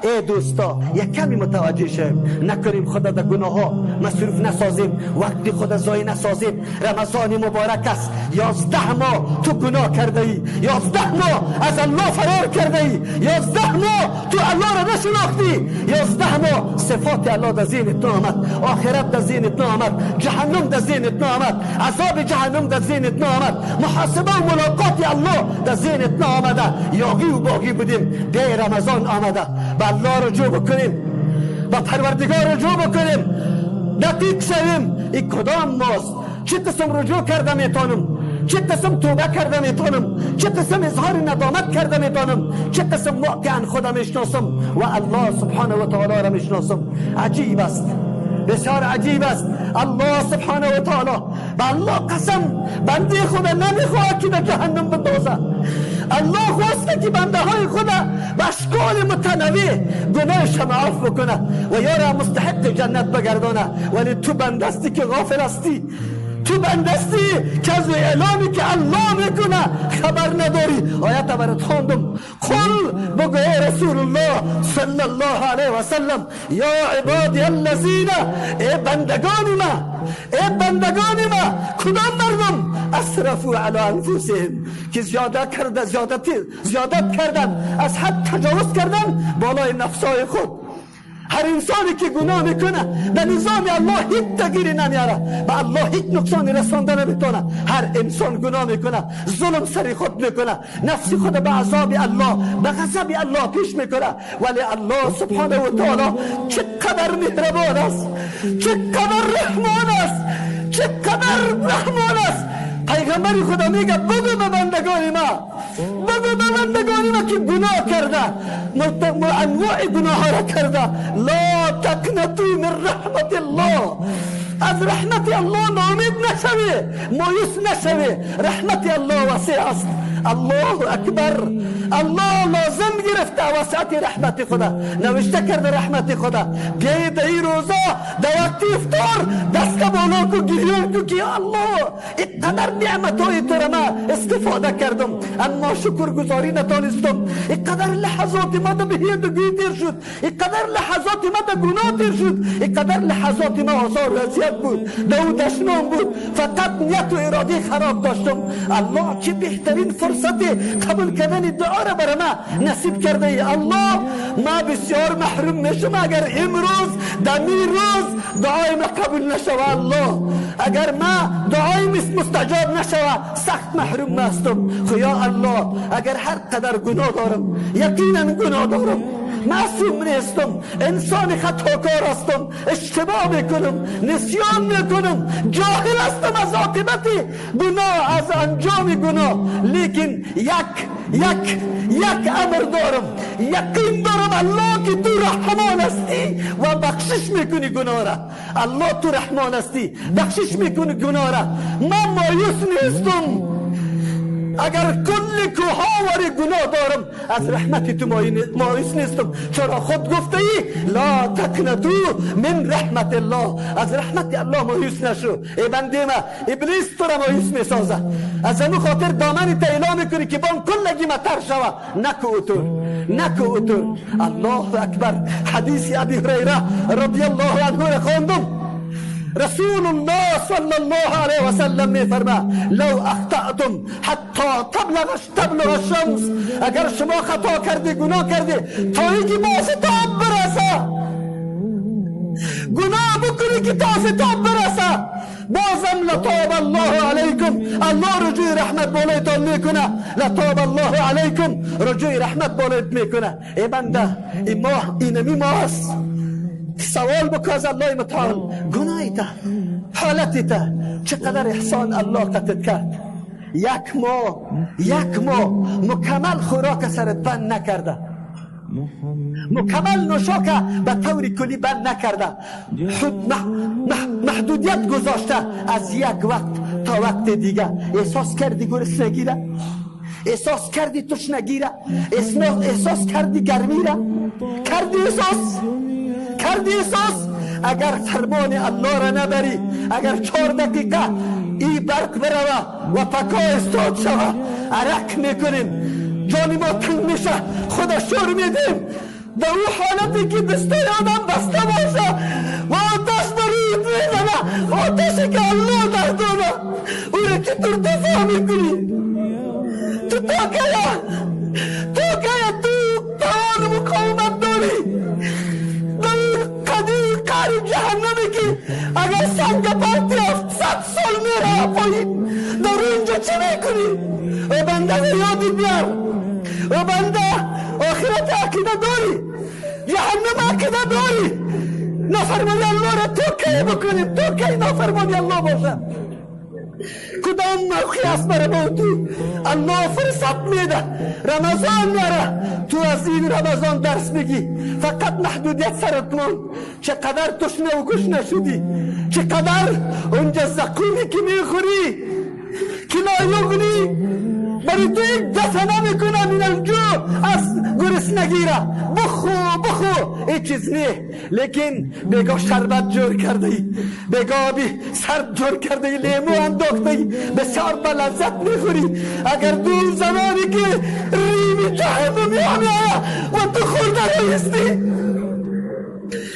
ای دوستا یک کمی متوجه شیم، نکنیم خدا در گناه ها مصروف نسازیم، وقتی خدا ضایع نسازیم. رمضان مبارک است، 11 ماه تو گناه کرده ای، 11 ماه از الله فرار کرده ای، 11 ماه تو الله را نشناختی، 11 ماه صفات الله در ذهنت نآمد، آخرت در ذهنت نآمد، جهنم در ذهنت نآمد، عذاب جهنم در ذهنت نآمد، محاسبه و ملاقات الله در ذهنت نآمده. یاغی و باغی بودیم، ده رمضان آمده، به الله رجوع بکنیم، به پروردگار رجوع بکنیم، دقیق شویم این کدام ماست، چه قسم رجوع کرده میتونم، چه قسم توبه کرده میتونم، چه قسم اظهار ندامت کرده میتونم، چه قسم واقعا خودم میشناسم و الله سبحانه و تعالی را میشناسم. عجیب است، بسیار عجیب است. الله سبحانه و تعالی، به الله قسم، بنده خدا نمیخواد که در جهنم بندازه. الله خواسته که بنده های خدا به اشکال متنوع گناهش معاف بکنه و یا را مستحق جنت بگردانه. ولی تو بنده هستی که غافل هستی، تو بندستی که از اعلامی که الله میکنه خبر نداری. آیت برات خواندم، قل بگو ای رسول الله صلی الله علیه و سلم، یا عبادی الذین، ای بندگان ما، ای بندگان ما، کدام مردم اسرفوا علی انفسهم، که زیادت کردن، از حد تجاوز کردن بالای نفسای خود. هر انسانی که گناه میکنه به نظام الله هیچ تغییری نمیاره، به الله هیچ نقصانی رسانده نمیتونه. هر انسان گناه میکنه، ظلم سر خود میکنه، نفس خود به عذاب الله، به غضب الله پیش میکنه. ولی الله سبحانه و تعالی چقدر مهربان است، چقدر رحمان است، چقدر رحمان است. پیغمبر خدا میگه بگو به بندگان ما، بگو به بندگان ما که گناه کرده، انواع گناه ها را کرده، لا تقنطوا من رحمت الله، از رحمت الله ناامید نشوی، مایوس نشوی. رحمت الله وسیع است. الله اکبر. الله لازم گرفته وسعت رحمت خدا، نوشته کرده رحمت خدا. بیایید این روزا در وقت افطار دست بالا کو، گریان کو که الله اینقدر نعمتهای تو را ما استفاده کردم اما شکر گزاری نتانستم. اینقدر لحظات ما در بهیدگی تیر شد، اینقدر لحظات ما در گناه تیر شد، اینقدر لحظات ما آزار و اذیت بود، دو دشنام بود، فقط نیت و اراده خراب داشتم. الله چه بهترین فرصت قبول کردن دعا را برای ما نصیب کرده ای. الله، ما بسیار محروم میشم اگر امروز دمی روز دعای ما قبول نشوه. الله، اگر ما دعای مستجاب نشوه سخت محروم هستم. خدا الله، اگر هر قدر گناه دارم، یقینا گناه دارم، معصوم نیستم، انسان خطاکار هستم، اشتباه میکنم، نسیان میکنم، جاهل هستم از عاقبت گناه، از انجام گناه. لیکن یک امر دارم، یقین دارم الله که تو رحمان هستی و بخشش میکنی گناه را. الله تو رحمان هستی، بخشش میکنی گناه را. من مایوس نیستم اگر کل کوهاور گناه دارم، از رحمت تو مایوس نیستم، چرا خود گفته ای لا تقنطوا من رحمت الله، از رحمت الله مایوس نشو. ای بنده ما، ابلیس تو را مایوس میسازه، از همون خاطر دامنی تا اعلام میکنی که بان کلگی متر شوه، نکو اتور. الله اکبر. حدیث ابی هریره رضی الله عنه را خواندم. رسول الله صلی الله علیه و سلم می فرما لو اخطأتم حتی تبلغ الشمس، اگر شما خطا کردی، گناه کردی تا اینکه به آفتاب برسه، گناه بکنی که تا آفتاب برسه، بازم لطاب الله علیکم، الله رجوع رحمت بالایتان میکنه. لطاب الله علیکم، رجوع رحمت بالایت میکنه. ای بنده، این ماه اینمی ماه است، سوال بکن از الله متعال، گناهی تا حالتی تا چقدر احسان الله قطعت کرد. یک ماه مکمل خوراک سرت بند نکرده، مکمل نوشاک به طور کلی بند نکرده، محدودیت گذاشته از یک وقت تا وقت دیگه. احساس کردی گرسنگی را؟ احساس کردی تشنگی را؟ احساس کردی گرمی را؟ کردی احساس؟ اگر فرمان الله را نبری، اگر 4 دقیقه ای برق بروه و پکا استاد شوه، عرق میکنیم، جان ما تنگ میشه، خدا شور میدیم، در اون حالتی که دستای آدم بسته باشه و آتش برید میزنه، آتشی که الله در دونه او را چطور دفاع میکنی؟ تو توان مقاومت داری در قدیم قریب جهنمی که اگر سنگ پرتی 700 سال میره پایین در اینجا چی میکنی؟ و بنده یادی بیار و بنده آخرت عقیده داری، جهنم عقیده داری، نافرمانی الله را تو کی بکنیم؟ تو کی نافرمانی الله باشه؟ کدام موقع است برای تو الله فرصت میده؟ رمضان میاره، تو از این رمضان درس بگی، فقط محدودیت سرت مون. چقدر تشنه و گشنه شدی، چقدر اونجا زقومی که میخوری که لا یغنی برای تو یک دفع نمیکنه من الجو، از گرسنگی را بخو این چیز نه. لیکن بگاه شربت جور کرده ای، بگاه بی سرد جور کرده ای، لیمو انداخته ای، بسیار با لذت میخوری. اگر دور زمانی که ریمی جهنمی آیا و تو خورده رویستی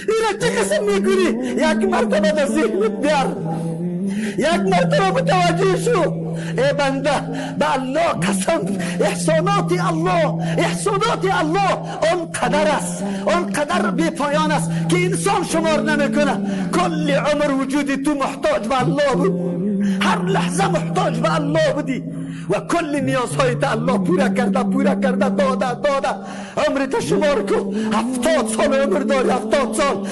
اینا چه قسم میکنی؟ یک مرتبه در ذهنت بیار، یک مرتبه متوجه شو. ای بنده به الله قسم، احسانات الله اون قدر است، اون قدر بی پایان است که انسان شمار نمیکنه. کل عمر وجودی تو محتاج به الله بود، هر لحظه محتاج به الله بودی و کل نیازهای تا الله پورا کرده داده. عمرت شمار کو، 70 سال عمر داری، 70 سال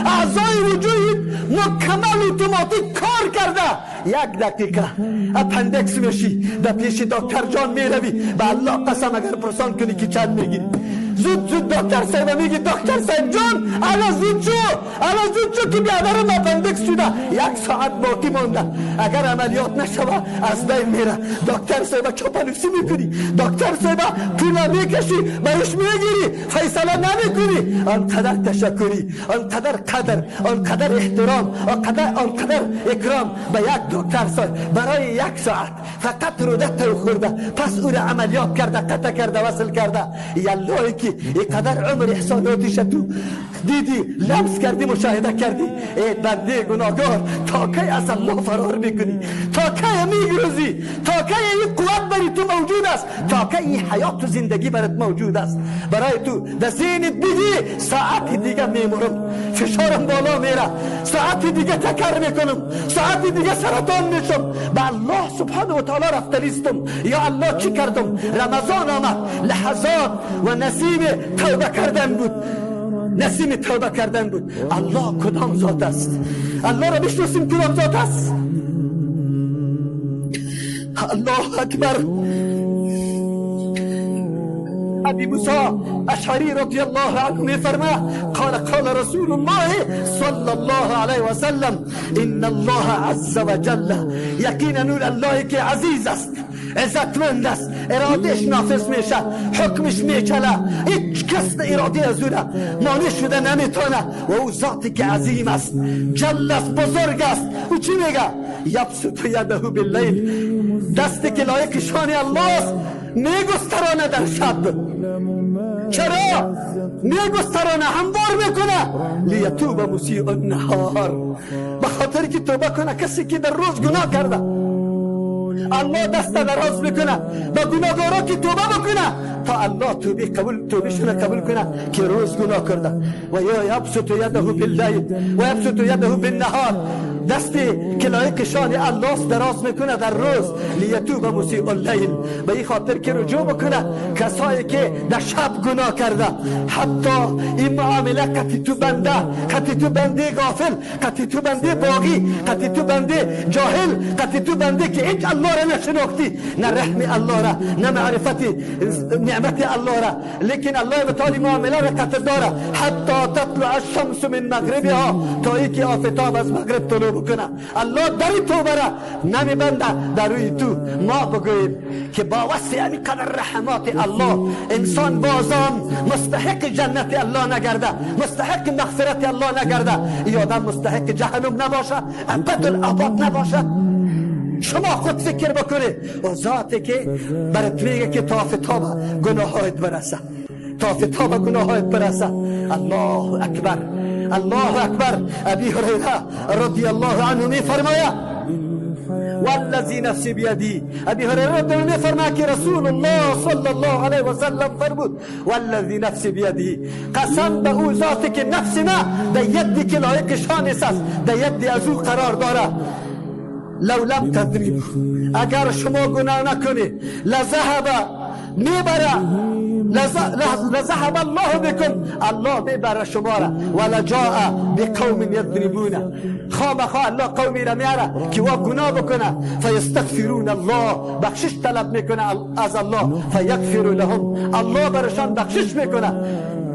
اعضای وجود مکمل اتوماتیک کار کرده. یک دقیقه اپندکس میشی، در پیش دکتر جان میروی، به الله قسم اگر پرسان کنی که چند میگیری؟ زود دکتر صاحب میگی دکتر صاحب جان الان زود شو که بیادرم اپندکس شده، 1 ساعت باقی مونده، اگر عملیات نشوه از بین میره. دکتر صاحب چاپلوسی میکنی، دکتر صاحب پولا میکشی برش میگیری، فیصله نمیکنی. آنقدر تشکری، آنقدر قدر، آنقدر احترام، آنقدر اکرام به یک دکتر صاحب برای 1 ساعت فقط رودت رو خورده، پس او را عملیات کرده، قطع کرده، وصل کرده. یالله که اینقدر عمر احساناتش تو دیدی، لمس کردی، مشاهده کردی. ای بنده گناهگار، تا کی از الله فرار میکنی؟ تا کی میگرزی؟ تا کی این قوت برای تو موجود است؟ تا کی این حیات و زندگی برات موجود است؟ برای تو در ذهنت بگی ساعت دیگه میمرم، فشارم بالا میره، ساعت دیگه تکر میکنم، ساعت دیگه سرطان میشم، به الله سبحانه و تعالی رفتنیستم. یا الله چی کردم؟ رمضان آمد، لحظات و نسیم توبه کردن بود. الله کدام ذات است؟ الله را بشناسیم کدام ذات است؟ الله اکبر. ابی موسی اشعری رضی الله عنه میفرماید قال رسول الله صلی الله علیه و سلم ان الله عز وجل، یقینا نور الله که عزیز است، عزتمند است، ارادهش نافذ میشه، حکمش میچله، هیچ کس اراده از او مانع شده نمیتونه. و او ذاتی که عظیم است، جل است، بزرگ است. او چی میگه؟ یبسط یده باللیل، دستی که لایق شان الله است میگسترانه در شب. چرا میگسترانه؟ هموار میکنه لیتوب مسیء النهار، به خاطر که توبه کنه کسی که در روز گناه کرده. الله دست دراز میکنه به گناهگارا که توبه بکنه تا الله توبهشون قبول کنه که روز گناه کرده. و یا یبسط یده باللیل و یبسط یده بالنهار، دستی که لایق شان الله دراز میکنه در روز، لیتوب مسیء اللیل، به این خاطر که رجوع بکنه کسایی که در شب گناه کرده. حتی این معامله قطعی تو بنده غافل، قطعی تو بنده باغی، قطعی تو بنده جاهل، قطعی تو بنده که هیچ الله را نشناختی، نه رحم الله را، نه معرفت نعمت الله را، لیکن الله به طور معامله را قطع داره. حتی تطلع الشمس من مغربها، تا ای که آفتاب از مغرب طلوع بکنه. الله در توبه را نمیبنده در روی تو. ما بگویم که با وسع قدر رحمات الله انسان بازم مستحق جنت الله نگرده، مستحق مغفرت الله نگرده، ای آدم مستحق جهنم نباشه، ابدالآباد نباشه. شما خود فکر بکنید. و ذاتی که برات میگه که تا آفتاب گناهات برسه، تا فتاب گناهات برسه. الله اکبر، الله اکبر. ابی هریره رضی الله عنه می فرماید والذی نفسی بیدی، ابی هریره رضی الله فرماید که رسول الله صلی الله علیه و سلم فرمود والذی نفسی بیدی، قسم به او ذاتی که نفس ما در یدی که لایق شانش است، در یدی از او قرار داره. لو لم تذنبوا، اگر شما گناه نکنی لذهب میبره، لذهب الله بكم، الله میبره شما را. ولجاء بقوم يذنبون، خامخا الله قومی را میاره که وا گناه بکنه. فیستغفرون الله، بخشش طلب میکنه از الله. فیغفر لهم، الله برشان بخشش میکنه.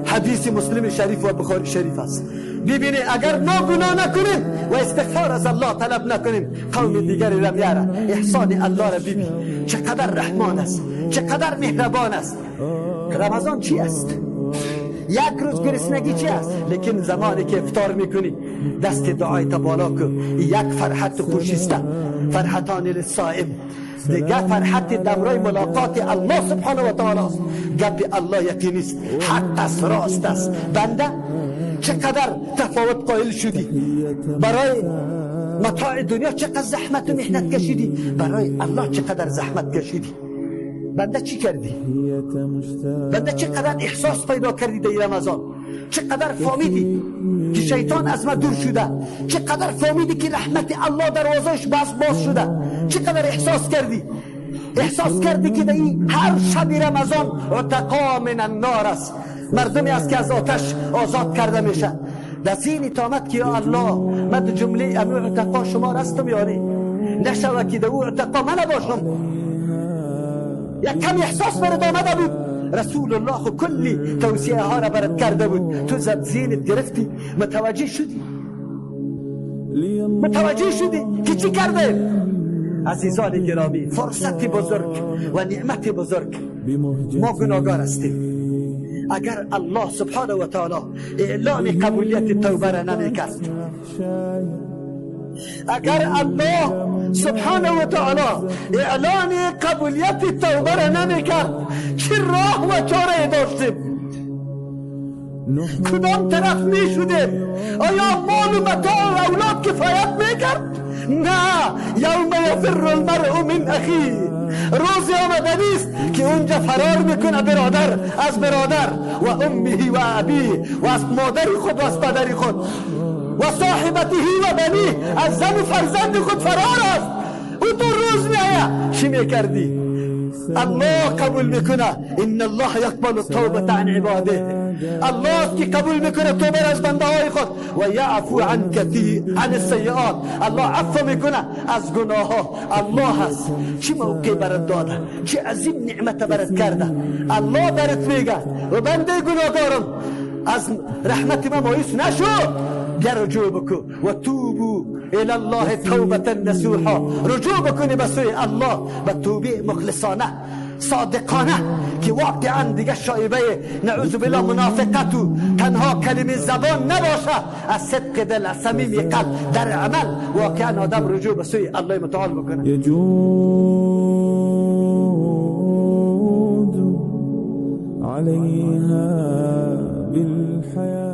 حدیث مسلم شریف و بخاری شریف است. ببینید اگر ما گناه نکنیم و استغفار از الله طلب نکنیم، قوم دیگری را میاره. احسان الله را ببین چقدر رحمان است، چقدر مهربان است. رمضان چی است؟ یک روز گرسنگی چی است؟ لیکن زمانی که افطار میکنی دست دعایت بالا کن، یک فرحت خوش است. فرحتان للصائم، دیگه فرحت دورای ملاقات الله سبحانه و تعالی است. گپ الله یقینی است، حق است، راست است. بنده چقدر تفاوت قائل شدی، برای متاع دنیا چقدر زحمت و محنت کشیدی، برای الله چقدر زحمت کشیدی. بنده چی کردی؟ بنده چقدر احساس پیدا کردی در رمضان؟ چقدر فهمیدی که شیطان از ما دور شده؟ چقدر فهمیدی که رحمت الله دروازهش باز شده؟ چقدر احساس کردی؟ احساس کردی که در این هر شب رمضان عتقا من النار است، مردمی است که از آتش آزاد کرده میشه. در ذهن تامد که یا الله من جمله امو عتقا شما رستم یاری نشوه که در او عتقا من باشم. یک کم احساس برد آمده بود. رسول الله خو کلی توصیه ها را برد کرده بود. تو ذهنت گرفتی، متوجه شدی که چی کرده؟ عزیزان گرامی، فرصت بزرگ و نعمت بزرگ. ما گناهگار هستیم. اگر الله سبحانه و تعالی اعلان قبولیت توبه را نمیکرد، اگر الله سبحانه و تعالی اعلان قبولیت توبه را نمیکرد، چه راه و چاره داشتیم؟ کدام طرف می شدیم؟ آیا مال و متاع و اولاد کفایت میکرد؟ نه. یوم یفر المرء من اخیه، روزی آمده نیست که اونجا فرار میکنه برادر از برادر و امه و ابیه و از مادری خود و از پدری خود و صاحبته و بنی، از زن و فرزند خود فرار است. او تو روز میآید چی میکردی؟ الله قبول میکنه. ان الله یقبل التوبه عن عباده، الله که قبول میکنه توبه از بنده های خود. و یعفو عن کثیر عن السیئات، الله عفو میکنه از گناه ها. الله هست چه موقع برات داده، چه عظیم نعمت برات کرده. الله برات میگه و بنده گناهگارم از رحمت ما مایوس نشو، بیا رجوع بکن و توبو الى الله توبه نصوحا، رجوع بکنی به سوی الله به توبه مخلصانه صادقانه که واقعا دیگه شایبه نعوذ بالله منافقت و تنها کلمه زبان نباشه، از صدق دل، از صمیم قلب، در عمل واقعا آدم رجوع به سوی الله متعال بکنه. یجود علیها بالحیات